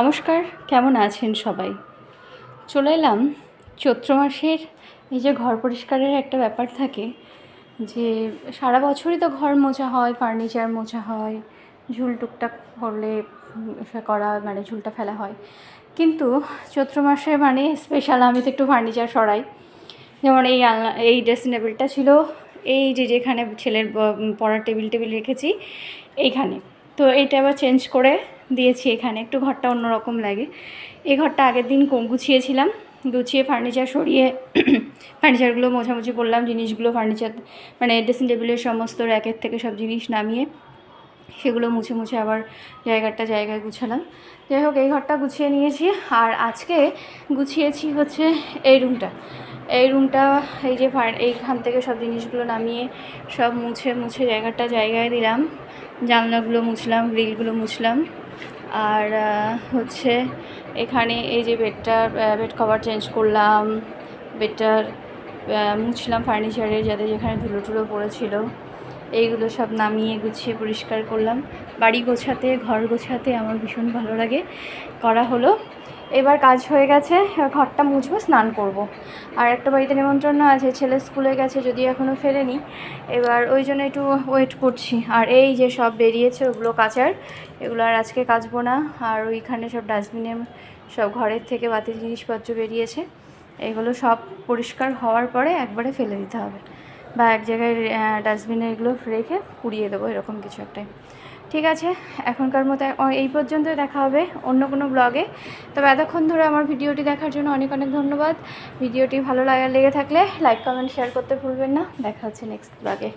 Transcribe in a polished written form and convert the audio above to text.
নমস্কার, কেমন আছেন সবাই? চলে এলাম চৈত্র মাসের এই যে ঘর পরিষ্কারের একটা ব্যাপার থাকে যে সারা বছরই তো ঘর মোছা হয়, ফার্নিচার মোছা হয়, ঝুল টুকটাক করলে করা মানে ঝুলটা ফেলা হয়, কিন্তু চৈত্র মাসে মানে স্পেশাল আমি তো একটু ফার্নিচার সরাই। যেমন এই ড্রেসিং টেবিলটা ছিল এই যেখানে ছেলের পড়ার টেবিল রেখেছি এইখানে, তো এইটা আবার চেঞ্জ করে দিয়েছি। এখানে একটু ঘরটা অন্যরকম লাগে। এই ঘরটা আগের দিন গুছিয়েছিলাম, গুছিয়ে ফার্নিচার সরিয়ে ফার্নিচারগুলো মোছামুছি করলাম, জিনিসগুলো ফার্নিচার মানে ড্রেসিং টেবিলের সমস্ত র্যাকের থেকে সব জিনিস নামিয়ে সেগুলো মুছে আবার জায়গায় গুছালাম। যাই হোক, এই ঘরটা গুছিয়ে নিয়েছি। আর আজকে গুছিয়েছি হচ্ছে এই রুমটা। এই যে এইখান থেকে সব জিনিসগুলো নামিয়ে সব মুছে জায়গায় দিলাম। জানলাগুলো মুছলাম, গ্রিলগুলো মুছলাম। আর হচ্ছে এখানে এই যে বেড কভার চেঞ্জ করলাম, বেডটার মুছলাম ফার্নিচারের যাতে যেখানে ধুলো পড়েছিল এইগুলো সব নামিয়ে গুছিয়ে পরিষ্কার করলাম। বাড়ি গোছাতে, ঘর গোছাতে আমার ভীষণ ভালো লাগে, করা হলো। এবার কাজ হয়ে গেছে, ঘরটা মুছবো, স্নান করব। আর একটা বাড়িতে নেমন্ত্রণ আছে, ছেলে স্কুলে গেছে, যদি এখনও ফেরেনি। এবার ওই জন্য একটু ওয়েট করছি। আর এই যে সব বেরিয়েছে ওগুলো কাচার, এগুলো আর আজকে কাচবো না। আর ওইখানে সব ডাস্টবিনে সব ঘরের থেকে বাতি জিনিসপত্র বেরিয়েছে, এগুলো সব পরিষ্কার হওয়ার পরে একবারে ফেলে দিতে হবে, বা এক জায়গায় ডাস্টবিনে এগুলো রেখে পুড়িয়ে দেবো, এরকম কিছু একটা। ঠিক আছে, এখনকার মতো এই পর্যন্তই। দেখা হবে অন্য কোনো ব্লগে। তবে এতক্ষণ ধরে আমার ভিডিওটি দেখার জন্য অনেক ধন্যবাদ। ভিডিওটি ভালো লেগে থাকলে লাইক, কমেন্ট, শেয়ার করতে ভুলবেন না। দেখা হচ্ছে নেক্সট ব্লগে।